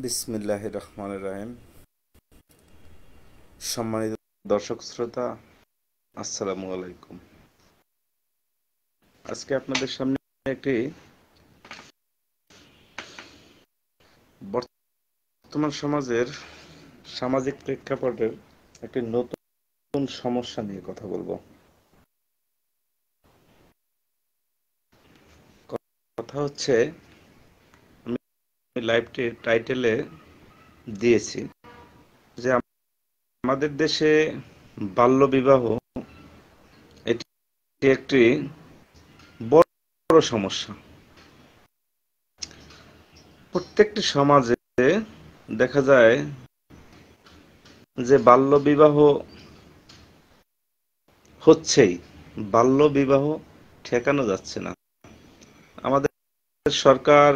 বিসমিল্লাহির রহমানির রহিম। সম্মানিত দর্শক শ্রোতা, আসসালামু আলাইকুম। আজকে আপনাদের সামনে একটি বর্তমান সমাজের সামাজিক প্রেক্ষাপটের একটি নতুন সমস্যা নিয়ে কথা বলবো। কথা হচ্ছে, আমি লাইভটির টাইটেলে দিয়েছি যে আমাদের দেশে বাল্যবিবাহ এটি একটি বড় সমস্যা। প্রত্যেকটি সমাজে দেখা যায় যে বাল্যবিবাহ হচ্ছেই, বাল্যবিবাহ ঠেকানো যাচ্ছে না। আমাদের সরকার,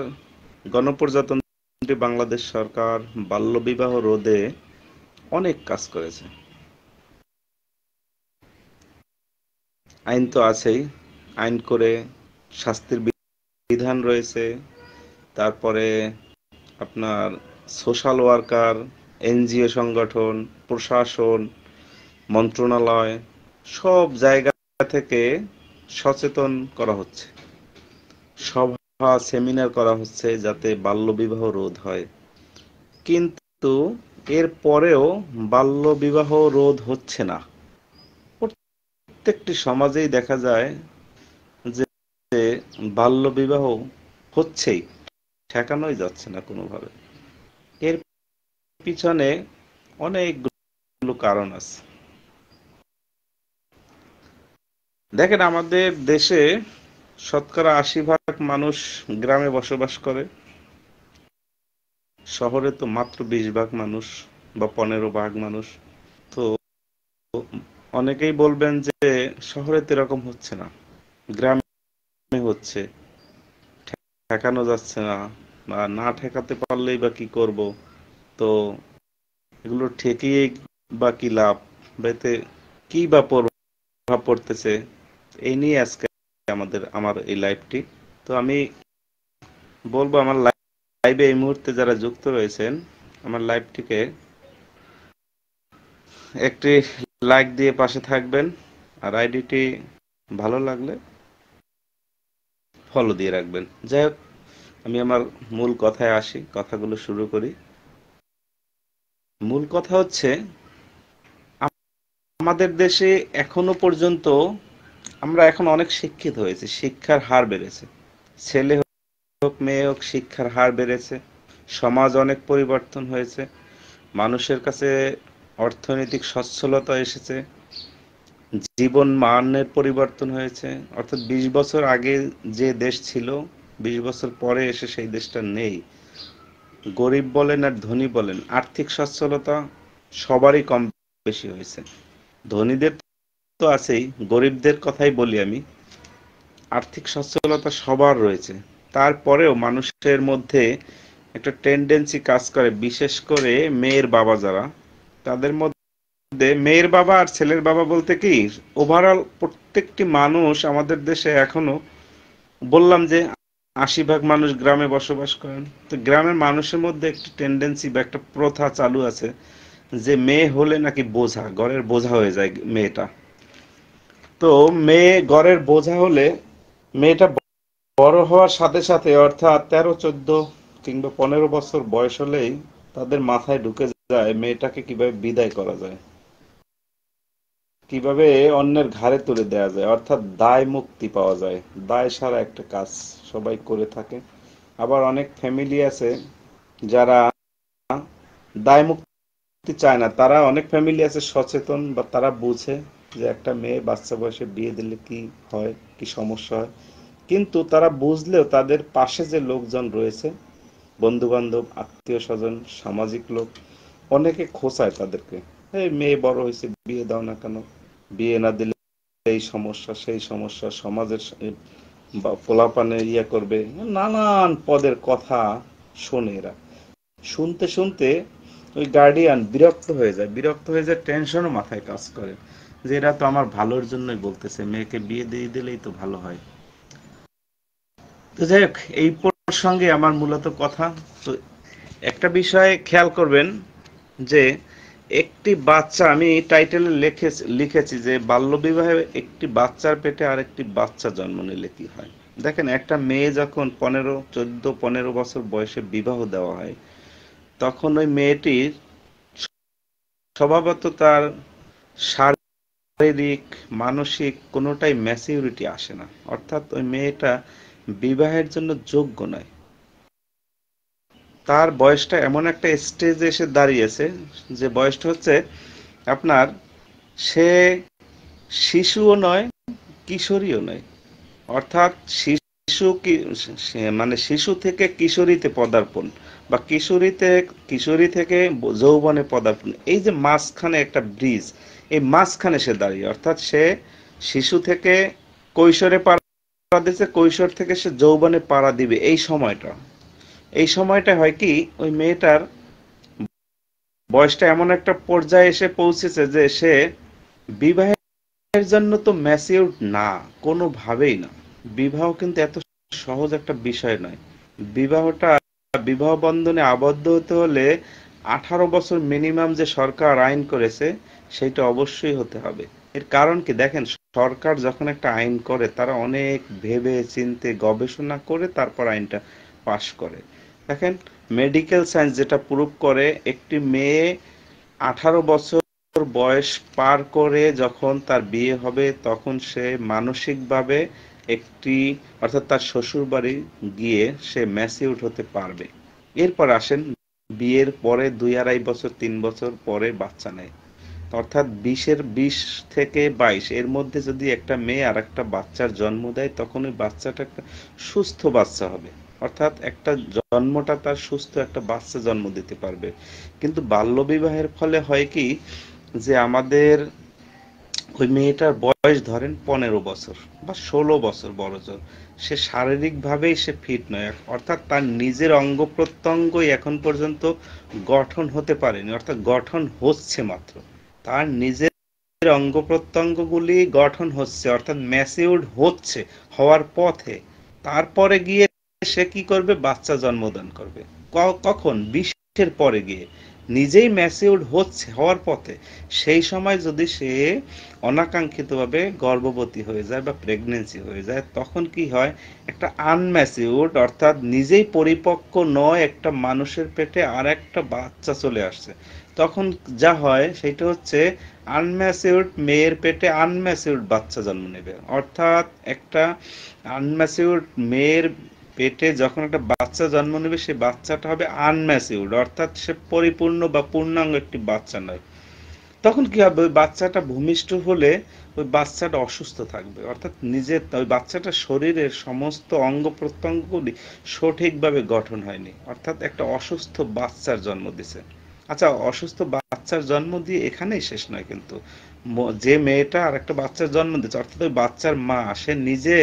গণপ্রজাতন্ত্রী বাংলাদেশ সরকার বাল্যবিবাহ রোধে অনেক কাজ করেছে। আইন তো আছেই, আইন করে শাস্তির বিধান রয়েছে। তারপরে আপনার সোশ্যাল ওয়ার্কার, এনজিও সংগঠন, প্রশাসন, মন্ত্রণালয় সব জায়গা থেকে সচেতন করা হচ্ছে, সভা সেমিনার করা হচ্ছে যাতে বাল্যবিবাহ রোধ হয়। কিন্তু এর পরেও বাল্যবিবাহ রোধ হচ্ছে না। প্রত্যেকটি সমাজেই দেখা যায় যে বাল্যবিবাহ হচ্ছেই, ঠেকানোই যাচ্ছে না কোনোভাবে। এর পিছনে অনেকগুলো কারণ আছে। দেখেন, আমাদের দেশে শতকরা ৮০% মানুষ গ্রামে বসবাস করে। শহরে তো মাত্র ২০% মানুষ বা ১৫% মানুষ। তো অনেকেই বলবেন যে শহরে তো এরকম হচ্ছে না, গ্রামে হচ্ছে, ঠেকানো যাচ্ছে না, বা না ঠেকাতে পারলেই বা কি করব। তো এগুলো ঠেকিয়ে বা কি লাভ, বা এতে কি বা প্রভাব পড়তেছে, এই নিয়ে আজকে আমার এই লাইভটি। তো আমি বলবো, আমার লাইভে এই মুহূর্তে যারা যুক্ত রয়েছেন, আমার লাইভটিকে একটি লাইক দিয়ে পাশে থাকবেন, আর আইডিটি ভালো লাগলে ফলো দিয়ে রাখবেন। যাই হোক, আমি আমার মূল কথায় আসি, কথাগুলো শুরু করি। মূল কথা হচ্ছে, আমাদের দেশে এখনো পর্যন্ত আমরা এখন অনেক শিক্ষিত হয়েছি, শিক্ষার হার বেড়েছে। ছেলে হোক মেয়ে হোক, শিক্ষার হার বেড়েছে। সমাজ অনেক পরিবর্তন হয়েছে। মানুষের কাছে অর্থনৈতিক সচ্ছলতা এসেছে। জীবন মানের পরিবর্তন হয়েছে। অর্থাৎ ২০ বছর আগে যে দেশ ছিল, ২০ বছর পরে এসে সেই দেশটা নেই। গরিব বলেন আর ধনী বলেন, আর্থিক সচ্ছলতা সবারই কম বেশি হয়েছে। ধনীদের তো আছেই, গরিবদের কথাই বলি আমি। আর্থিক সচ্ছলতা সবার রয়েছে। তারপরেও মানুষের মধ্যে একটা টেন্ডেন্সি কাজ করে, বিশেষ করে মেয়ের বাবা যারা, তাদের মধ্যে মেয়ের বাবা আর ছেলের বাবা বলতে কি, ওভারঅল প্রত্যেকটি মানুষ আমাদের দেশে এখনো, বললাম যে ৮০% মানুষ গ্রামে বসবাস করেন। তো গ্রামের মানুষের মধ্যে একটা টেন্ডেন্সি বা একটা প্রথা চালু আছে যে মেয়ে হলে নাকি বোঝা, ঘরের বোঝা হয়ে যায় মেয়েটা। তো মেয়ে ঘরের বোঝা হলে, মেয়েটা বড় হওয়ার সাথে সাথে, অর্থাৎ ১৩, ১৪ কিংবা ১৫ বছর বয়স হলেই তাদের মাথায় ঢুকে যায় মেয়েটাকে কিভাবে বিদায় করা যায়, কিভাবে অন্যের ঘাড়ে তুলে দেওয়া যায়, অর্থাৎ দায় মুক্তি পাওয়া যায়। দায় সারা একটা কাজ সবাই করে থাকে। আবার অনেক ফ্যামিলি আছে যারা দায় মুক্তি চায় না। তারা, অনেক ফ্যামিলি আছে সচেতন, বা তারা বুঝে যে একটা মেয়ে বাচ্চা বয়সে বিয়ে দিলে কি হয়, কি সমস্যা হয়। কিন্তু তারা বুঝলেও তাদের পাশে যে লোকজন রয়েছে, বন্ধু বান্ধব, আত্মীয় স্বজন, সামাজিক লোক, অনেকে খোঁচায় তাদেরকে, এই মেয়ে বড় হয়েছে, বিয়ে দাও না কেন, বিয়ে না দিলে এই সমস্যা সেই সমস্যা, সমাজের বা পোলাপানে ইয়ে করবে, নানান পদের কথা শোনে এরা। শুনতে শুনতে ওই গার্ডিয়ান বিরক্ত হয়ে যায়, টেনশনও মাথায় কাজ করে যে এরা তো আমার ভালোর জন্যই বলতেছে, মেয়েকে বিয়ে দিয়ে দিলেই তো ভালো হয়। তো যাই হোক, এই প্রসঙ্গে আমার মূলত কথা। তো একটা বিষয় খেয়াল করবেন যে একটি বাচ্চা, আমি টাইটেলে লিখেছি যে বাল্যবিবাহে একটি বাচ্চার পেটে আরেকটি বাচ্চা জন্ম নিলে কি হয়। দেখেন, একটা মেয়ে যখন 14 15 বছর বয়সে বিবাহ দেওয়া হয়, তখন ওই মেয়েটির স্বভাবত তার শারীরিক মানসিক কোনোটাই ম্যাচিউরিটি আসে না, অর্থাৎ ওই মেয়েটা বিবাহের জন্য যোগ্য নয়। তার বয়সটা এমন একটা স্টেজে এসে দাঁড়িয়েছে যে বয়সটা হচ্ছে আপনার, সে শিশুও নয়, কিশোরীও নয়, অর্থাৎ শিশু কি, মানে শিশু থেকে কিশোরীতে পদার্পণ, বা কিশোরী থেকে যৌবনে পদার্পণ, এই যে মাঝখানে একটা ব্রিজ, এই মাঝখানে সে দাঁড়িয়ে, অর্থাৎ সে শিশু থেকে কৈশোরে পাড়া দিচ্ছে, কৈশোর থেকে সে যৌবনে পাড়া দিবে। এই সময়টা হয় কি, ওই মেয়েটার বয়সটা এমন একটা পর্যায়ে এসে পৌঁছেছে যে সে বিবাহের জন্য তো ম্যাচিউর না, কোনোভাবেই না। বিবাহ কিন্তু এত সহজ একটা বিষয় নয়। বিবাহটা, বিবাহ বন্ধনে আবদ্ধ হতে হলে 18 বছর মিনিমাম যে সরকার আইন করেছে, সেটা অবশ্যই হতে হবে। এর কারণ কি দেখেন, সরকার যখন একটা আইন করে তারা অনেক ভেবে চিন্তে গবেষণা করে তারপর আইনটা পাশ করে। দেখেন, মেডিকেল সায়েন্স যেটা প্রুভ করে, একটি মেয়ে 18 বছর বয়স পার করে যখন তার বিয়ে হবে, তখন সে মানসিকভাবে একটি, অর্থাৎ তার শ্বশুর বাড়ি গিয়ে সে ম্যাচিউর হতে পারবে। এরপর আসেন, বিয়ের পরে 2 2.5 বছর 3 বছর পরে বাচ্চা নেয়, অর্থাৎ 20 থেকে 22 এর মধ্যে যদি একটা মেয়ে আর একটা বাচ্চার জন্ম দেয়, তখন ওই বাচ্চাটা একটা সুস্থ বাচ্চা হবে, অর্থাৎ একটা জন্মটা তার সুস্থ একটা বাচ্চা জন্ম দিতে পারবে। কিন্তু বাল্যবিবাহের ফলে হয় কি, যে আমাদের ওই মেয়েটার বয়স ধরেন 15 বছর বা 16 বছর বড়জোর, সে শারীরিক ভাবেই সে ফিট নয়, অর্থাৎ তার নিজের অঙ্গ প্রত্যঙ্গই এখন পর্যন্ত গঠন হতে পারেনি, অর্থাৎ গঠন হচ্ছে মাত্র। তার নিজের অঙ্গ প্রত্যঙ্গগুলি গঠন হচ্ছে, অর্থাৎ ম্যাচিউরড হচ্ছে, হওয়ার পথে। তারপরে গিয়ে সে কি করবে, বাচ্চা জন্মদান করবে। কখন, 20-এর পরে গিয়ে, নিজেই ম্যাচিউরড হচ্ছে, হওয়ার পথে। সেই সময় যদি সে অনাকাঙ্ক্ষিতভাবে গর্ভবতী হয়ে যায় বা প্রেগনেন্সি হয়ে যায়, তখন কি হয়, একটা আনম্যাচিউরড, অর্থাৎ নিজেই পরিপক্ক নয় একটা মানুষের পেটে আর একটা বাচ্চা চলে আসছে। তখন যা হয় সেটা হচ্ছে, আনম্যাচিউরড মেয়ের পেটে আনম্যাচিউরড বাচ্চা জন্ম নেবে, অর্থাৎ একটা আনম্যাচিউরড মেয়ের পেটে যখন একটা বাচ্চা জন্ম নেবে, সেই বাচ্চাটা হবে আনম্যাচিউরড, অর্থাৎ সে পরিপূর্ণ বা পূর্ণাঙ্গ একটি বাচ্চা নয়। তখন কি হবে, ওই বাচ্চাটা ভূমিষ্ঠ হলে ওই বাচ্চাটা অসুস্থ থাকবে, অর্থাৎ নিজের ওই বাচ্চাটার শরীরের সমস্ত অঙ্গ প্রত্যঙ্গগুলি সঠিকভাবে গঠন হয়নি, অর্থাৎ একটা অসুস্থ বাচ্চার জন্ম দিছে। আচ্ছা, অসুস্থ বাচ্চার জন্ম দিয়ে এখানেই শেষ নয় কিন্তু। যে মেয়েটা আর একটা বাচ্চার জন্ম দিচ্ছে, অর্থাৎ ওই বাচ্চার মা, সে নিজে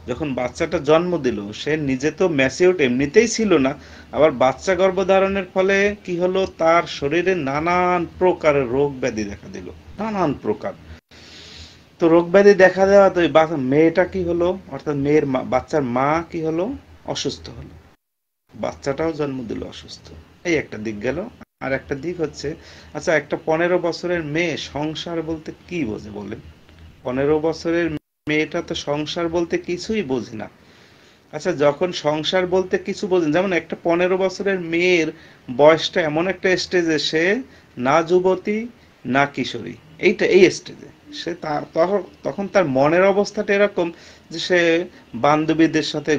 যখন বাচ্চাটা জন্ম দিল, সে নিজে তো ম্যাচিউরড এমনিতেই ছিল না, আবার বাচ্চা গর্ভধারণের ফলে কি হলো, তার শরীরে নানান প্রকারের রোগ ব্যাধি দেখা দিল, নানান প্রকার। তো রোগ ব্যাধি দেখা দেওয়া, তো মেয়েটা কি হলো, অর্থাৎ বাচ্চার মা কি হলো, অসুস্থ হলো, বাচ্চাটাও জন্ম দিল অসুস্থ। এই একটা দিক গেল। আর একটা দিক হচ্ছে, আচ্ছা, একটা 15 বছরের মেয়ে সংসার বলতে কি বোঝে বলেন? 15 বছরের মেয়েটা তো সংসার বলতে কিছুই বোঝে না। আচ্ছা, যখন সংসার বলতে কিছু বোঝেন, যেমন একটা 15 বছরের মেয়ের বয়সটা এমন একটা স্টেজে, সে না যুবতী না কিশোরী, এই স্টেজে সে, তখন তার মনের অবস্থাটা এরকম যে সে বান্ধবীদের সাথে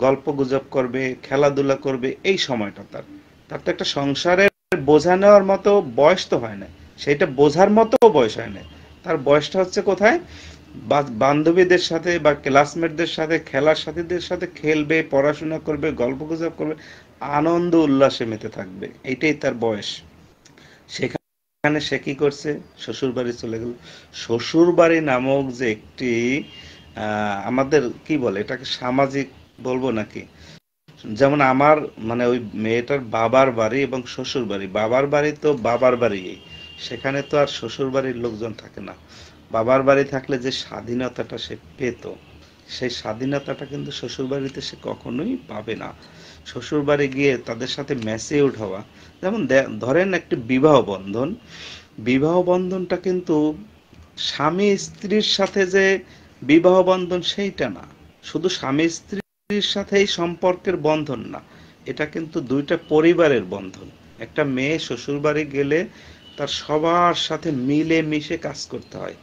গল্প গুজব করবে, খেলাধুলা করবে, এই সময়টা তার তার তো একটা সংসারের বোঝা নেওয়ার মতো বয়স তো হয় না, সেটা বোঝার মতো বয়স হয় না। তার বয়সটা হচ্ছে কোথায়, বান্ধবীদের সাথে বা ক্লাসমেটদের সাথে, খেলার সাথীদের সাথে খেলবে, পড়াশোনা করবে, গল্পগুজব করবে, আনন্দ উল্লাসে মেতে থাকবে, এইটাই তার বয়স। সেখানে সে কি করছে, শ্বশুর বাড়ি চলে গেল। শ্বশুর বাড়ি নামক যে একটি, আমাদের কি বলে এটাকে, সামাজিক বলবো নাকি, যেমন আমার, মানে ওই মেয়েটার বাবার বাড়ি এবং শ্বশুর বাড়ি, বাবার বাড়ি তো বাবার বাড়ি, সেখানে তো আর শ্বশুর বাড়ির লোকজন থাকে না। বাবার বাড়ি থাকলে যে স্বাধীনতাটা সে পেত, সেই স্বাধীনতাটা কিন্তু শ্বশুর বাড়িতে সে কখনোই পাবে না। শ্বশুর বাড়ি গিয়ে তাদের সাথে ম্যাচিউরড হওয়া। যেমন ধরেন একটি বিবাহ বন্ধনটা কিন্তু স্বামী স্ত্রীর সাথে যে বিবাহ বন্ধন সেইটা না, শুধু স্বামী স্ত্রীর সাথেই সম্পর্কের বন্ধন না, এটা কিন্তু দুইটা পরিবারের বন্ধন। একটা মেয়ে শ্বশুর বাড়ি গেলে তার সবার সাথে মিলে মিশে কাজ করতে হয়।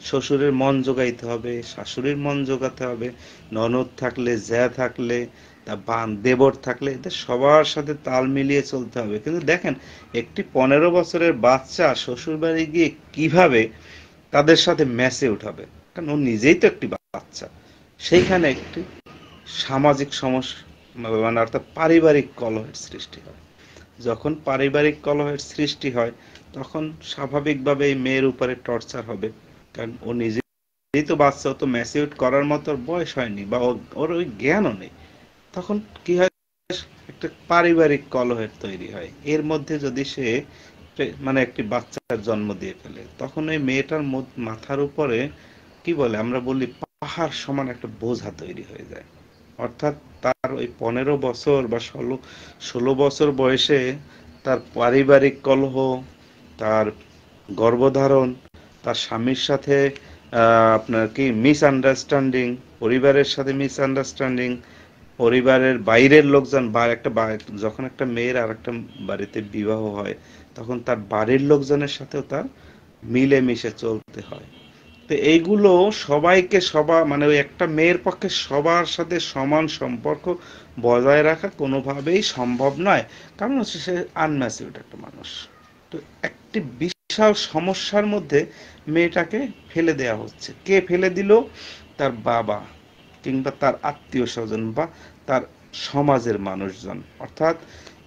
শ্বশুরের মন জোগাইতে হবে, শাশুড়ির মন জোগাতে হবে, ননদ থাকলে, জ্যা থাকলে, তা দেবর থাকলে, এদের সবার সাথে তাল মিলিয়ে চলতে হবে। কিন্তু দেখেন, একটি 15 বছরের বাচ্চা শ্বশুর বাড়ি গিয়ে কিভাবে তাদের সাথে ম্যাচে উঠাবে? কারণ ও নিজেই তো একটি বাচ্চা। সেইখানে একটি সামাজিক সমস্যা, মানে অর্থাৎ পারিবারিক কলহের সৃষ্টি হয়। যখন পারিবারিক কলহের সৃষ্টি হয়, তখন স্বাভাবিকভাবে এই মেয়ের উপরে টর্চার হবে। কারণ ও নিজেই তো বাচ্চা, ও তো ম্যাচিউর করার মতো বয়স হয়নি, বা ওর ওই জ্ঞানও নেই। তখন কি হয়, একটা পারিবারিক কলহের তৈরি হয়। এর মধ্যে যদি সে মানে একটি বাচ্চার জন্ম দিয়ে ফেলে, তখন ওই মেয়েটার মাথার উপরে কি বলে, আমরা বলি পাহাড় সমান একটা বোঝা তৈরি হয়ে যায়। অর্থাৎ তার ওই 15 বছর বা 16 বছর বয়সে তার পারিবারিক কলহ, তার গর্ভধারণ, তার স্বামীর সাথে আপনার কি মিসআন্ডারস্ট্যান্ডিং, পরিবারের সাথে মিসআন্ডারস্ট্যান্ডিং, পরিবারের বাইরের লোকজন, বা যখন একটা মেয়ের আর একটা বাড়িতে বিবাহ হয়, তখন তার বাড়ির লোকজনের সাথেও তার মিলে মিশে চলতে হয়। তো এইগুলো সবাইকে মানে ওই একটা মেয়ের পক্ষে সবার সাথে সমান সম্পর্ক বজায় রাখা কোনোভাবেই সম্ভব নয়। কারণ হচ্ছে সে আনম্যাচিউরড একটা মানুষ। তো একটি বিশাল সমস্যার মধ্যে মেয়েটাকে ফেলে দেয়া হচ্ছে। কে ফেলে দিল? তার বাবা, কিংবা তার আত্মীয় স্বজন, বা তার সমাজের মানুষজন। অর্থাৎ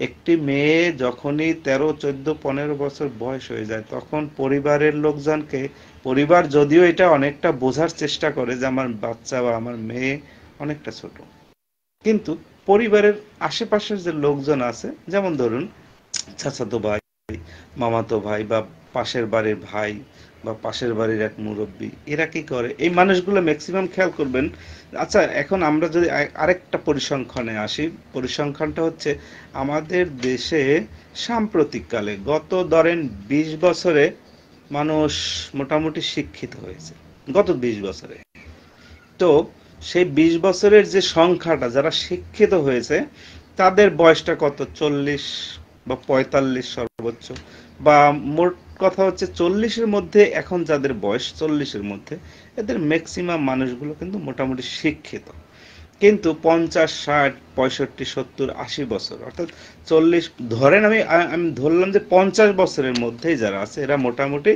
একটি মেয়ে যখনই 13, 14, 15 বছর বয়স হয়ে যায়, তখন পরিবারের লোকজনকে, পরিবার যদিও এটা অনেকটা বোঝার চেষ্টা করে যে আমার বাচ্চা বা আমার মেয়ে অনেকটা ছোট, কিন্তু পরিবারের আশেপাশের যে লোকজন আছে, যেমন ধরুন চাচাতো ভাই, মামাতো ভাই, বা পাশের বাড়ির ভাই, বা পাশের বাড়ির এক মুরব্বী, এরা কি করে, এই মানুষগুলো ম্যাক্সিমাম খেয়াল করবেন। আচ্ছা, এখন আমরা যদি আরেকটা পরিসংখ্যানে আসি, পরিসংখ্যানটা হচ্ছে আমাদের দেশে সাম্প্রতিককালে গত ধরেন 20 বছরে মানুষ মোটামুটি শিক্ষিত হয়েছে, গত 20 বছরে। তো সেই 20 বছরের যে সংখ্যাটা যারা শিক্ষিত হয়েছে, তাদের বয়সটা কত? 40 বা 45 সর্বোচ্চ। বা মোট কথা হচ্ছে 40-এর মধ্যে এখন যাদের বয়স, 40-এর মধ্যে, এদের ম্যাক্সিমাম মানুষগুলো কিন্তু মোটামুটি শিক্ষিত। কিন্তু 50, 60, 65, 70, 80 বছর, অর্থাৎ 40, ধরেন আমি ধরলাম যে 50 বছরের মধ্যেই যারা আছে এরা মোটামুটি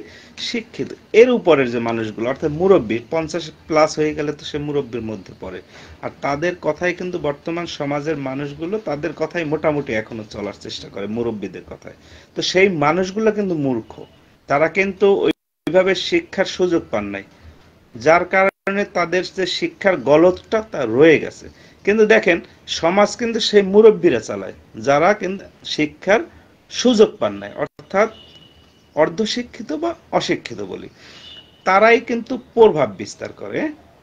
শিক্ষিত। এর উপরের যে মানুষগুলো, অর্থাৎ মুরব্বী, 50+ হয়ে গেলে তো সে মুরব্বীর মধ্যে পড়ে। আর তাদের কথাই কিন্তু বর্তমান সমাজের মানুষগুলো, তাদের কথাই মোটামুটি এখনো চলার চেষ্টা করে, মুরব্বীদের কথায়। তো সেই মানুষগুলো কিন্তু মূর্খ, তারা কিন্তু ওইভাবে শিক্ষার সুযোগ পান নাই, যার কারণে তাদের যে শিক্ষার গলদটা তা রয়ে গেছে। কিন্তু দেখেন, সমাজ কিন্তু সেই মুরব্বীরা চালায় যারা কিন্তু শিক্ষার সুযোগ পান নাই, অর্থাৎ অর্ধশিক্ষিত বা অশিক্ষিত বলি, তারাই কিন্তু প্রভাব বিস্তার করে।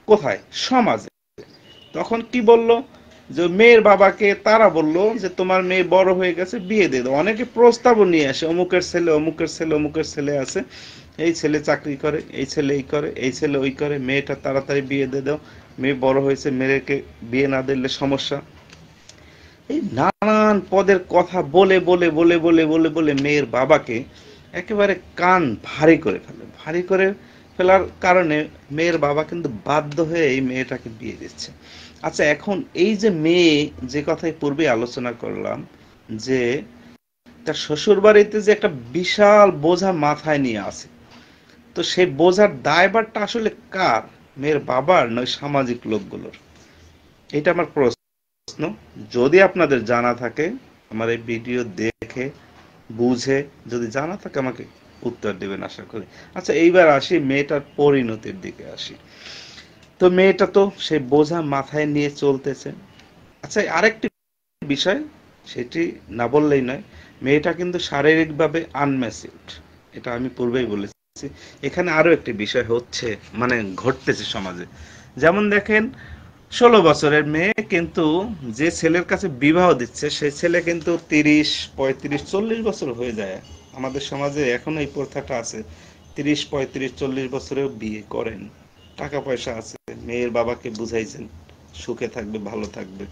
কোথায়? সমাজে। তখন কি বলল, যে মেয়ের বাবাকে তারা বলল যে তোমার মেয়ে বড় হয়ে গেছে, বিয়ে দিয়ে দাও। অনেকে প্রস্তাবও নিয়ে আসে, অমুকের ছেলে, অমুকের ছেলে, অমুকের ছেলে আছে, এই ছেলে চাকরি করে, এই ছেলে এই করে, এই ছেলে ওই করে, মেয়েটা তাড়াতাড়ি বিয়ে দিয়ে দাও, মেয়ে বড় হয়েছে, মেয়েকে বিয়ে না দিলে সমস্যা। এই নানান পদের কথা বলে বলে বলে বলে বলে বলে মেয়ের বাবাকে একেবারে কান ভারী করে ফেলে। ভারী করে ফেলার কারণে মেয়ের বাবা কিন্তু বাধ্য হয়ে এই মেয়েটাকে বিয়ে দিচ্ছে। আচ্ছা, এখন এই যে মেয়ে, যে কথাই পূর্বে আলোচনা করলাম, যে তার শ্বশুর বাড়িতে যে একটা বিশাল বোঝা মাথায় নিয়ে আসে, তো সেই বোঝার দায়ভারটা আসলে কার? মেয়ের বাবার, নয় সামাজিক লোকগুলোর? এটা আমার প্রশ্ন। যদি আপনাদের জানা থাকে, আমার এই ভিডিও দেখে বুঝে যদি জানা থাকে, আমাকে উত্তর দেবেন আশা করি। আচ্ছা, এইবার আসি মেয়েটার পরিণতির দিকে আসি। তো মেয়েটা তো সেই বোঝা মাথায় নিয়ে চলতেছে। আচ্ছা, আরেকটি বিষয়, সেটি না বললেই নয়, মেয়েটা কিন্তু শারীরিকভাবে আনম্যাচিউরড, এটা আমি পূর্বেই বলেছি। এখানে আরো একটি বিষয় হচ্ছে, মানে ঘটতেছে সমাজে। যেমন দেখেন, 16 বছরের মেয়ে, কিন্তু যে ছেলের কাছে বিবাহ দিচ্ছে সেই ছেলে কিন্তু 30, 35, 40 বছর হয়ে যায়। আমাদের সমাজে এখনো এই প্রথাটা আছে, 30, 35, 40 বছরেও বিয়ে করেন। টাকা পয়সা আছে, মেয়ের বাবাকে বুঝাইছেন সুখে থাকবে ভালো থাকবে।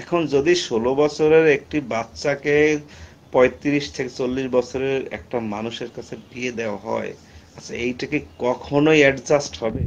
এখন যদি 16 বছরের একটি বাচ্চাকে 35 থেকে 40 বছরের একটা মানুষের কাছে বিয়ে দেওয়া হয়, আচ্ছা এইটা কি কখনোই অ্যাডজাস্ট হবে?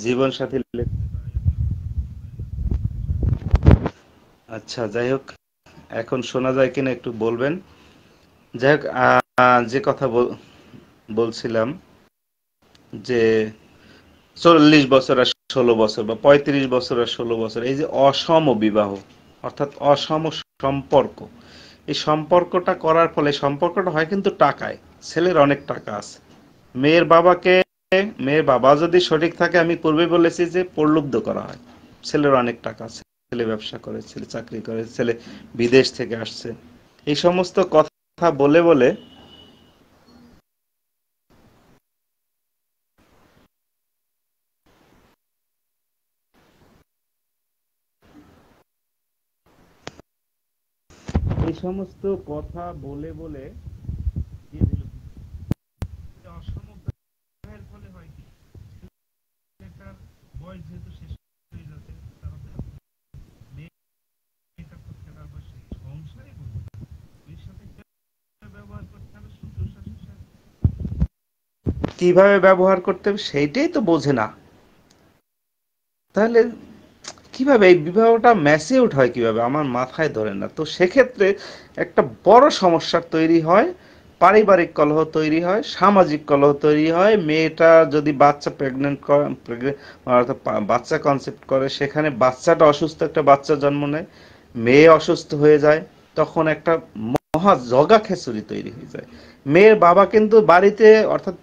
জীবন সাথী। আচ্ছা, যাই হোক, এখন শোনা যায় কিনা একটু বলবেন। যাই হোক, যে কথা বলছিলাম যে 40 বছর আর 16 বছর, বা 35 বছর আর 16 বছর, এই যে অসম বিবাহ, অর্থাৎ অসম সম্পর্ক, এই সম্পর্কটা করার ফলে সম্পর্কটা হয় কিন্তু টাকায়। ছেলের অনেক টাকা আছে, মেয়ের বাবাকে, মেয়ের বাবা যদি সঠিক থাকে, আমি পূর্বে বলেছি যে প্রলুব্ধ করা হয়। ছেলের অনেক টাকা আছে, ছেলে ব্যবসা করে, ছেলে চাকরি করে, ছেলে বিদেশ থেকে আসছে, এই সমস্ত কথা বলে বলে এই সমস্ত কথা বলে বলে দিয়ে দিল। অসম ব্যয়ের ফলে হয় কি, ছেলেটার বয়স যেহেতু শেষ হয়ে যাচ্ছে, তাহলে মেয়েটা তো ফেরার বয়সে সংসারই করবে না। এর সাথে ব্যবহার করতে হবে শ্বশুর শাশুড়ির সাথে, কিভাবে ব্যবহার করতে হবে সেইটাই তো বোঝে না। তাহলে কিভাবে এই বিবাহটা ম্যাচিউরড হয়, কিভাবে আমার মাথায় ধরে না। তো সেক্ষেত্রে একটা বড় সমস্যার তৈরি হয়, পারিবারিক কলহ তৈরি হয়, সামাজিক কলহ তৈরি হয়। মেয়েটা যদি বাচ্চা প্রেগনেন্ট করে, অর্থাৎ বাচ্চা কনসেপ্ট করে, সেখানে বাচ্চাটা অসুস্থ, একটা বাচ্চা জন্ম নেয়, মেয়ে অসুস্থ হয়ে যায়, তখন একটা মহা জগা খিচুড়ি তৈরি হয়ে যায়। মেয়ের বাবা কিন্তু বাড়িতে, অর্থাৎ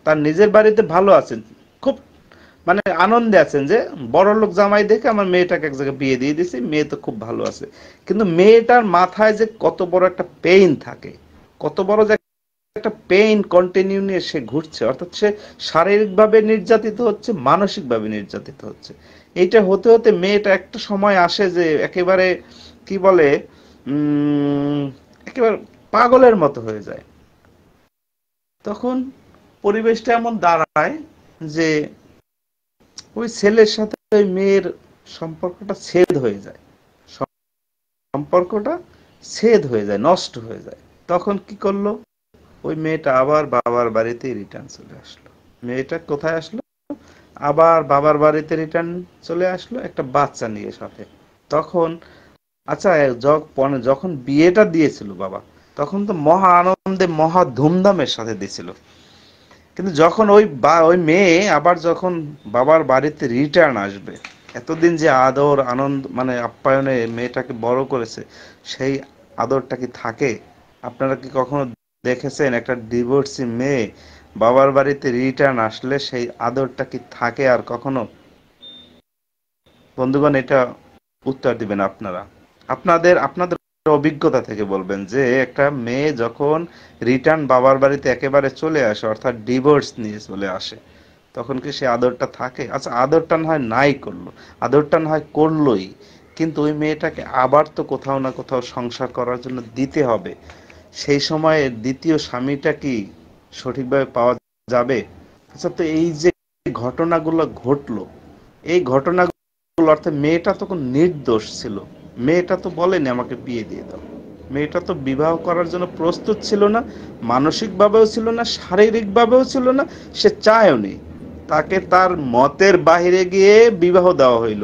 তার নিজের বাড়িতে ভালো আছেন, খুব মানে আনন্দে আছেন যে বড়লোক জামাই দেখে আমার মেয়েটাকে এক জায়গায় বিয়ে দিয়ে দিছি, মেয়ে তো খুব ভালো আছে। কিন্তু মেয়েটার মাথায় যে কত বড় একটা পেইন থাকে, কত বড় যে একটা পেইন কন্টিনিউ নিয়ে সে ঘুরছে, অর্থাৎ সে শারীরিকভাবে নির্যাতিত হচ্ছে, মানসিকভাবে নির্যাতিত হচ্ছে। এইটা হতে হতে মেয়েটা একটা সময় আসে যে একেবারে কি বলে, উম একেবারে পাগলের মতো হয়ে যায়। তখন পরিবেশটা এমন দাঁড়ায় যে ওই ছেলের সাথে ওই মেয়ের সম্পর্কটা ছেদ হয়ে যায়, সম্পর্কটা ছেদ হয়ে যায়, নষ্ট হয়ে যায়। তখন কি করলো, ওই মেয়েটা আবার বাবার বাড়িতে রিটার্ন চলে আসলো। মেয়েটা কোথায় আসলো, আবার বাবার বাড়িতে রিটার্ন চলে আসলো একটা বাচ্চা নিয়ে সাথে। তখন আচ্ছা, যখন বিয়েটা দিয়েছিল বাবা, তখন তো মহা আনন্দে মহা ধুমধামের সাথে দিয়েছিল। কিন্তু যখন ওই মেয়ে আবার যখন বাবার বাড়িতে রিটার্ন আসবে, এতদিন যে আদর আনন্দ মানে আপ্যায়নে মেয়েটাকে বড় করেছে, সেই আদরটা কি থাকে? আপনারা কি কখনো দেখেছেন একটা ডিভোর্সি মেয়ে বাবার বাড়িতে রিটার্ন আসলে সেই আদরটা কি থাকে আর কখনো? বন্ধুগণ, এটা উত্তর দিবেন আপনারা। আপনাদের আপনাদের অভিজ্ঞতা থেকে বলবেন যে একটা মেয়ে যখন রিটার্ন বাবার বাড়িতে একেবারে চলে আসে, অর্থাৎ ডিভোর্স নিয়ে চলে আসে, তখন কি সে আদরটা থাকে? আচ্ছা, আদরটা না হয় নাই করলো, আদরটা না হয় করলোই, কিন্তু ওই মেয়েটাকে আবার তো কোথাও না কোথাও সংসার করার জন্য দিতে হবে। সেই সময়ে দ্বিতীয় স্বামীটা কি সঠিকভাবে পাওয়া যাবে? আচ্ছা, তো এই যে ঘটনাগুলো ঘটলো, এই ঘটনাগুলো অর্থে মেয়েটা তখন নির্দোষ ছিল। মেয়েটা তো বলেনি আমাকে বিয়ে দিয়ে দাও। মেয়েটা তো বিবাহ করার জন্য প্রস্তুত ছিল না, মানসিক ভাবেও ছিল না, শারীরিক ভাবেও ছিল না, সে চায়ওনি। তাকে তার মতের বাহিরে গিয়ে বিবাহ দেওয়া হইল,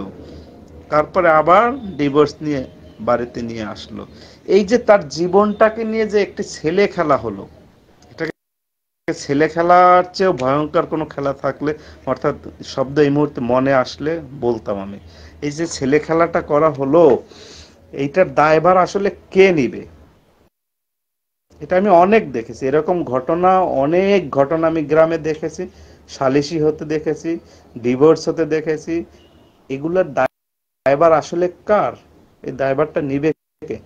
তারপরে আবার ডিভোর্স নিয়ে বাড়িতে নিয়ে আসলো। এই যে তার জীবনটাকে নিয়ে যে একটি ছেলে খেলা হলো, এটাকে ছেলে খেলার চেয়েও ভয়ঙ্কর কোনো খেলা থাকলে, অর্থাৎ শব্দ এই মুহূর্তে মনে আসলে বলতাম আমি। এই যে ছেলে খেলাটা করা হলো, এইটার দায়ভার আসলে কে নিবে? এটা আমি অনেক দেখেছি, এরকম ঘটনা, অনেক ঘটনা আমি গ্রামে দেখেছি, সালিশি হতে দেখেছি, ডিভোর্স হতে দেখেছি। এগুলোর দায়ভার আসলে কার? এই দায়ভারটা নিবে কে?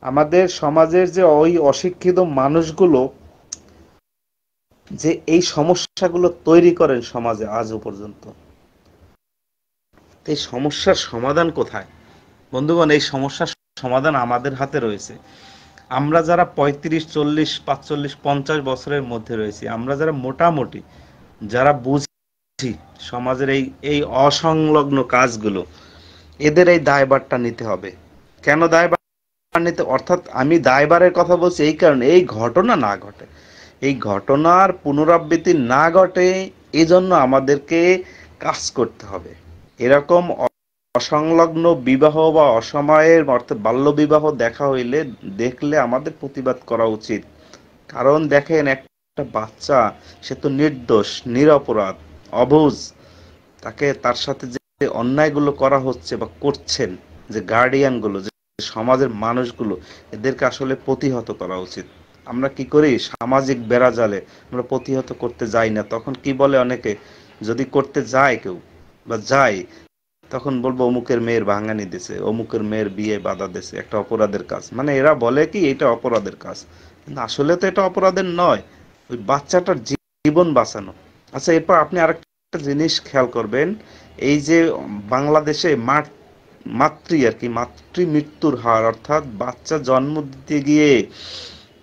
আমাদের সমাজের যে ওই অশিক্ষিত মানুষগুলো যে এই সমস্যাগুলো তৈরি করেন সমাজে আজও পর্যন্ত, এই সমস্যার সমাধান কোথায়? বন্ধুগণ, এই সমস্যার সমাধান আমাদের হাতে রয়েছে। আমরা যারা 35, 40, 45, 50 বছরের মধ্যে রয়েছি, আমরা যারা মোটামুটি যারা বুঝি সমাজের এই এই অসংলগ্ন কাজগুলো, এদের এই দায়ভারটা নিতে হবে। কেন দায়ভার নিতে, অর্থাৎ আমি দায়ভারের কথা বলছি এই কারণে, এই ঘটনা না ঘটে, এই ঘটনার পুনরাবৃত্তি না ঘটে, এজন্য আমাদেরকে কাজ করতে হবে। এরকম অসংলগ্ন বিবাহ বা অসময়ের অর্থাৎ বাল্য বিবাহ দেখা হইলে, দেখলে আমাদের প্রতিবাদ করা উচিত। কারণ দেখেন, একটা বাচ্চা, সে তো নির্দোষ, নিরপরাধ, অবুঝ। তাকে, তার সাথে যে অন্যায়গুলো করা হচ্ছে বা করছেন যে গার্ডিয়ান গুলো, যে সমাজের মানুষগুলো, এদেরকে আসলে প্রতিহত করা উচিত। আমরা কি করি, সামাজিক বেড়াজালে আমরা প্রতিহত করতে যাই না। তখন কি বলে অনেকে, যদি করতে যায় কেউ বা যায়, তখন বলবো অমুকের মেয়ের ভাঙানি দিছে, অমুকের মেয়ের বিয়ে বাধা দিছে, একটা অপরাধের কাজ। মানে এরা বলে কি এটা অপরাধের কাজ, কিন্তু আসলে তো এটা অপরাধের নয়, ওই বাচ্চাটার জীবন বাঁচানো। আচ্ছা, এরপর আপনি আরেকটা জিনিস খেয়াল করবেন, এই যে বাংলাদেশে মাতৃ আর কি মাতৃ মৃত্যুর হার, অর্থাৎ বাচ্চা জন্ম দিতে গিয়ে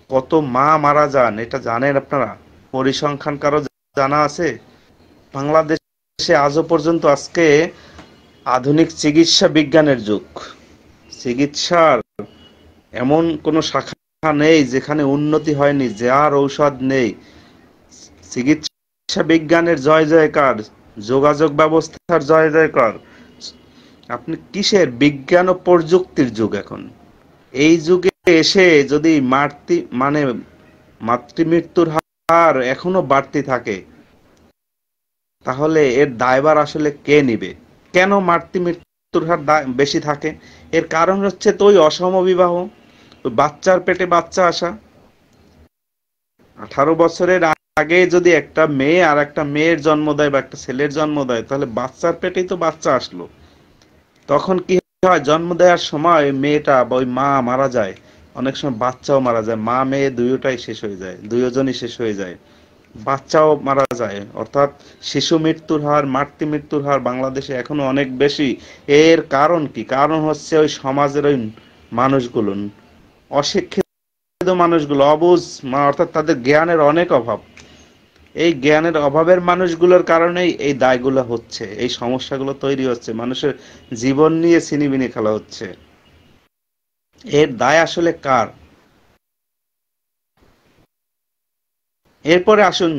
কত মা মারা যান, এটা জানেন আপনারা? পরিসংখ্যান কারো জানা আছে? বাংলাদেশে আজও পর্যন্ত, আজকে আধুনিক চিকিৎসা বিজ্ঞানের যুগ, চিকিৎসার এমন কোন শাখা নেই যেখানে উন্নতি হয়নি, যার ঔষধ নেই। চিকিৎসা বিজ্ঞানের জয় জয়কার, যোগাযোগ ব্যবস্থার জয় জয়কার। আপনি কিসের, বিজ্ঞান ও প্রযুক্তির যুগ এখন। এই যুগে এসে যদি মাতৃমৃত্যুর হার এখনো বাড়তি থাকে, তাহলে এর দায়ভার আসলে কে নিবে? কেন মাতৃমৃত্যুর হার বেশি থাকে? এর কারণ হচ্ছে তো ওই অসম বিবাহ, ওই বাচ্চার পেটে বাচ্চা আসা। 18 বছরের আগে যদি একটা মেয়ে আর একটা মেয়ের জন্ম দেয় বা একটা ছেলের জন্ম দেয়, তাহলে বাচ্চার পেটেই তো বাচ্চা আসলো। তখন কি হয়, জন্ম দেওয়ার সময় মেয়েটা বা ওই মা মারা যায়, অনেক সময় বাচ্চাও মারা যায়, মা মেয়ে দুইটাই শেষ হয়ে যায়, দুইজনই শেষ হয়ে যায়, বাচ্চাও মারা যায়। অর্থাৎ শিশু মৃত্যুর হার, মাতৃ মৃত্যুর হার বাংলাদেশে এখনো অনেক বেশি। এর কারণ কি? কারণ হচ্ছে ওই সমাজের ওই মানুষগুলো, অশিক্ষিত মানুষগুলো, অবুঝ, অর্থাৎ তাদের জ্ঞানের অনেক অভাব। এই জ্ঞানের অভাবের মানুষগুলোর কারণেই এই দায়গুলো হচ্ছে, এই সমস্যাগুলো তৈরি হচ্ছে, মানুষের জীবন নিয়ে ছিনিমিনি খেলা হচ্ছে। এর দায় আসলে কার? এরপরে আসুন,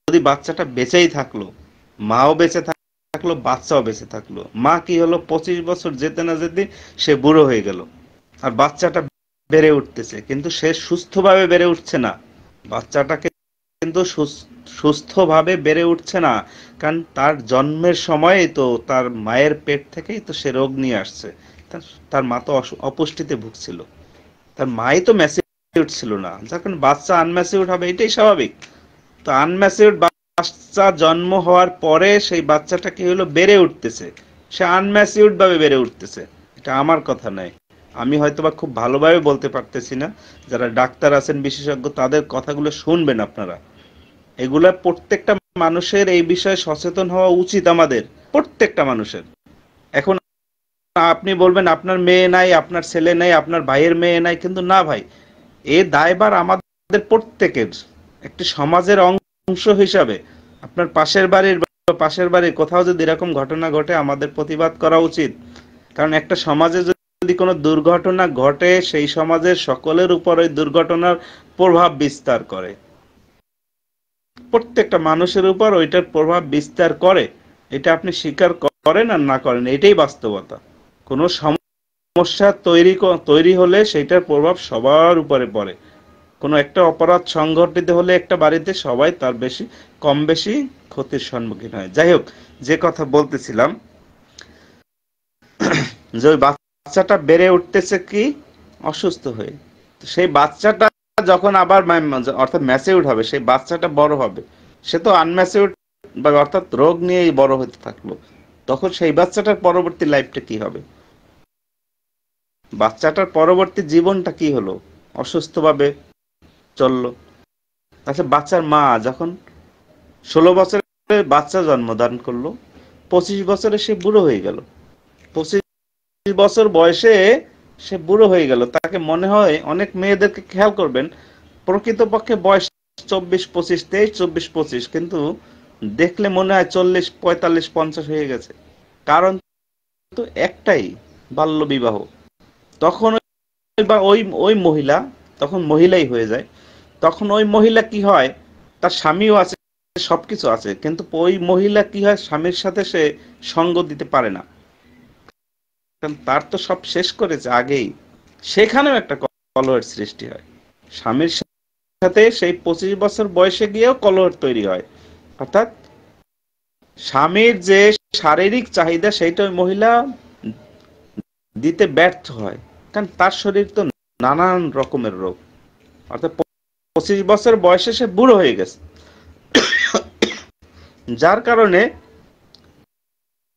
যদি বাচ্চাটা বেঁচেই থাকলো, মাও বেঁচে থাকলো, বাচ্চাও বেঁচে থাকলো, মা কি হলো, 25 বছর যেতে না যেতে সে বুড়ো হয়ে গেল, আর বাচ্চাটা বেড়ে উঠতেছে, কিন্তু সে সুস্থভাবে বেড়ে উঠছে না। বাচ্চাটাকে কিন্তু সুস্থভাবে বেড়ে উঠছে না, কারণ তার জন্মের সময় তো তার মায়ের পেট থেকেই তো সে রোগ নিয়ে আসছে। তার তার মা তো অপুষ্টিতে ভুগছিল, তার মাই তো ম্যাচিউর ছিল না, যার কারণে বাচ্চা আনম্যাচিউর হবে, এটাই স্বাভাবিক। তো আনম্যাচিউর বাচ্চা জন্ম হওয়ার পরে সেই বাচ্চাটা কি হলো, বেড়ে উঠতেছে, সে আনম্যাচিউরড ভাবে বেড়ে উঠতেছে। এটা আমার কথা নয়, আমি হয়তোবা খুব ভালোভাবে বলতে পারতেছি না, যারা ডাক্তার আছেন বিশেষজ্ঞ তাদের কথাগুলো শুনবেন আপনারা। এগুলা প্রত্যেকটা মানুষের এই বিষয়ে সচেতন হওয়া উচিত, আমাদের প্রত্যেকটা মানুষের। এখন আপনি বলবেন আপনার মেয়ে নাই, আপনার ছেলে নাই, আপনার ভাইয়ের মেয়ে নাই, কিন্তু না ভাই, এ দায়ভার আমাদের প্রত্যেকের। একটি সমাজের অংশ হিসাবে আপনার পাশের বাড়ির কোথাও যদি এরকম ঘটনা ঘটে, আমাদের প্রতিবাদ করা উচিত। কারণ একটা সমাজে যদি কোনো দুর্ঘটনা ঘটে, সেই সমাজের সকলের উপর ওই দুর্ঘটনার প্রভাব বিস্তার করে, প্রত্যেকটা মানুষের উপর ওইটার প্রভাব বিস্তার করে। এটা আপনি স্বীকার করেন আর না করেন, এটাই বাস্তবতা। কোনো সমস্যা তৈরি হলে সেটার প্রভাব সবার উপরে পড়ে। কোনো একটা অপরাধ সংঘটিত হলে একটা বাড়িতে সবাই তার কম বেশি ক্ষতির সম্মুখীন হয়। যাই হোক, যে কথা বলতেছিলাম, যে ওই বাচ্চাটা বেড়ে উঠতেছে কি অসুস্থ হয়ে, তো সেই বাচ্চাটা যখন আবার অর্থাৎ ম্যাচিউরড হবে, সেই বাচ্চাটা বড় হবে, সে তো আনম্যাচিউরড বা অর্থাৎ রোগ নিয়েই বড় হতে থাকলো। তখন সেই বাচ্চাটার পরবর্তী লাইফটা কি হবে? বাচ্চাটার পরবর্তী জীবনটা কি হলো? অসুস্থভাবে চললো। আচ্ছা, বাচ্চার মা যখন 16 বছরে বাচ্চা জন্মদান করলো, 25 বছরে সে বুড়ো হয়ে গেল। 25 বছর বয়সে সে বুড়ো হয়ে গেল। তাকে মনে হয়, অনেক মেয়েদেরকে খেয়াল করবেন, প্রকৃতপক্ষে বয়স 24, 25, 23, 24, 25, কিন্তু দেখলে মনে হয় 40, 45, 50 হয়ে গেছে। কারণ তো একটাই, বাল্য বিবাহ। তখন ওই ওই মহিলা তখন মহিলাই হয়ে যায়। তখন ওই মহিলা কি হয়, তার স্বামীও আছে, সবকিছু আছে, কিন্তু ওই মহিলা কি হয়, স্বামীর সাথে সে সঙ্গ দিতে পারে না, কারণ তার তো সব শেষ করেছে আগেই। সেখানেও একটা কলহের সৃষ্টি হয়। স্বামীর সাথে সেই 25 বছর বয়সে গিয়েও কলহ তৈরি হয়। অর্থাৎ স্বামীর যে শারীরিক চাহিদা সেইটা ওই মহিলা দিতে ব্যর্থ হয়, কারণ তার শরীর তো নানান রকমের রোগ। অর্থাৎ 25 বছর বয়সে সে বুড়ো হয়ে গেছে, যার কারণে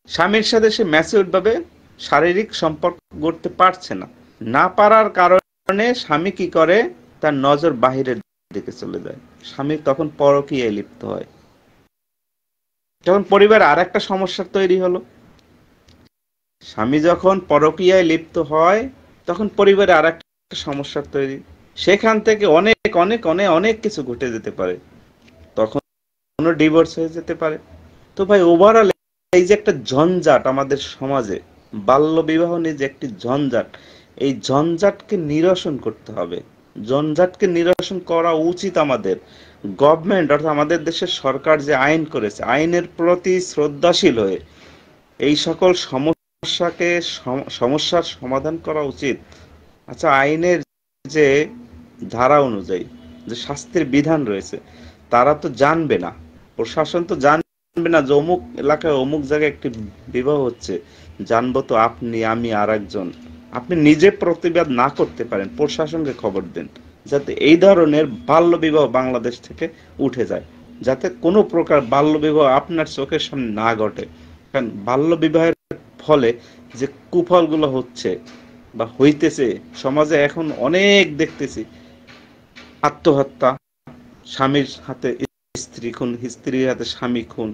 স্বামীর সাথে সে ম্যাচিউরড ভাবে শারীরিক সম্পর্ক গড়তে পারছে না। না পারার কারণে স্বামী কি করে, তার নজর বাহিরের দিকে চলে যায়। স্বামী তখন পরকীয়ায় লিপ্ত হয়। তখন পরিবারে আর একটা সমস্যা তৈরি হলো। স্বামী যখন পরকীয়ায় লিপ্ত হয়, তখন পরিবারে আর একটা সমস্যা তৈরি। সেখান থেকে অনেক অনেক অনেক অনেক কিছু ঘটে যেতে পারে। তখন ডিভোর্স হয়ে যেতে পারে। তো ভাই, ওভারঅল এই যে একটা ঝঞ্ঝাট আমাদের সমাজে, বাল্য বিবাহ নিয়ে যে একটি ঝঞ্ঝাট, এই ঝঞ্ঝাটকে নিরসন করতে হবে। ঝঞ্ঝাটকে নিরসন করা উচিত আমাদের। গভর্নমেন্ট অর্থাৎ আমাদের দেশের সরকার যে আইন করেছে, আইনের প্রতি শ্রদ্ধাশীল হয়ে এই সকল সমস্যার সমাধান করা উচিত। আচ্ছা, আইনের যে ধারা অনুযায়ী যে শাস্তির বিধান রয়েছে, তারা তো জানবে না, প্রশাসন তো জানবে না যে অমুক এলাকায় অমুক জায়গায় একটি বিবাহ হচ্ছে। জানবো তো আপনি, আমি, আর একজন। আপনি নিজে প্রতিবাদ না করতে পারেন, প্রশাসনকে খবর দেন, যাতে এই ধরনের বাল্য বিবাহ বাংলাদেশ থেকে উঠে যায়, যাতে কোনো প্রকার বাল্য বিবাহ আপনার চোখের সামনে না ঘটে। কারণ বাল্য বিবাহের ফলে যে কুফলগুলো হচ্ছে বা হইতেছে সমাজে, এখন অনেক দেখতেছি। আত্মহত্যা, স্বামীর হাতে স্ত্রী খুন, স্ত্রীর হাতে স্বামী খুন,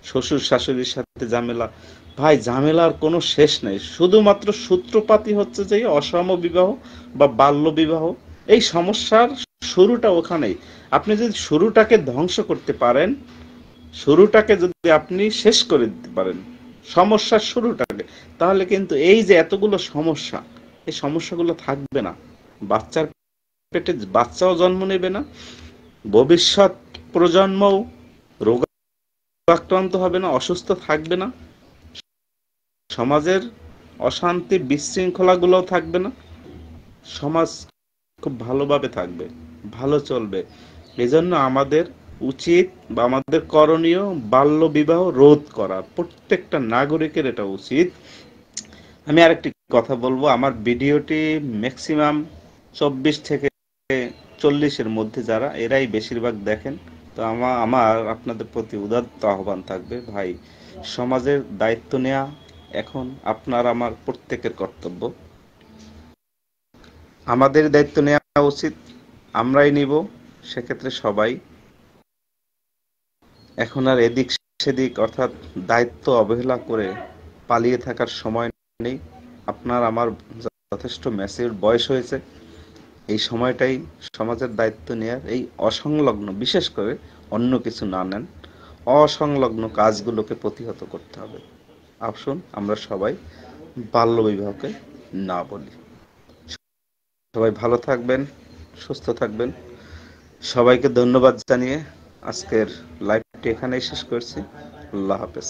শ্বশুর শাশুড়ির সাথে ঝামেলা। ভাই, ঝামেলার কোনো শেষ নেই। শুধুমাত্র সূত্রপাতই হচ্ছে যে অসম বিবাহ বা বাল্য বিবাহ। এই সমস্যার শুরুটা ওখানেই। আপনি যদি শুরুটাকে ধ্বংস করতে পারেন, শুরুটাকে যদি আপনি শেষ করে দিতে পারেন, সমস্যার শুরুটাকে, তাহলে কিন্তু এই যে এতগুলো সমস্যা, এই সমস্যাগুলো থাকবে না। বাচ্চার পেটে বাচ্চাও জন্ম নেবে না, ভবিষ্যৎ প্রজন্মও রোগাক্রান্ত হবে না, অসুস্থ থাকবে না, সমাজের অশান্তি বিশৃঙ্খলাগুলোও থাকবে না। সমাজ খুব ভালোভাবে থাকবে, ভালো চলবে। এজন্য আমাদের উচিত বা আমাদের করণীয় বাল্য বিবাহ রোধ করা। প্রত্যেকটা নাগরিকের এটা উচিত। আমি আরেকটি কথা বলবো, আমার ভিডিওটি ম্যাক্সিমাম 24 থেকে 40-এর মধ্যে যারা, এরাই বেশিরভাগ দেখেন। তো আমার আপনাদের প্রতি উদাত্ত আহ্বান থাকবে, ভাই, সমাজের দায়িত্ব নেওয়া এখন আপনার আমার প্রত্যেকের কর্তব্য। আমাদের দায়িত্ব নেওয়া উচিত, আমরাই নিব। সেক্ষেত্রে সবাই এখন আর এদিক সেদিক অর্থাৎ দায়িত্ব অবহেলা করে পালিয়ে থাকার সময় নেই। আপনার আমার যথেষ্ট ম্যাচিউর বয়স হয়েছে, এই সময়টাই সমাজের দায়িত্ব নেয়ার, এই অসংলগ্ন, বিশেষ করে অন্য কিছু না নেন, অসংলগ্ন কাজগুলোকে প্রতিহত করতে হবে। আসুন আমরা সবাই বাল্যবিবাহকে না বলি। সবাই ভালো থাকবেন, সুস্থ থাকবেন। সবাইকে ধন্যবাদ জানিয়ে আজকের লাইভটি এখানেই শেষ করছি। আল্লাহ হাফেজ।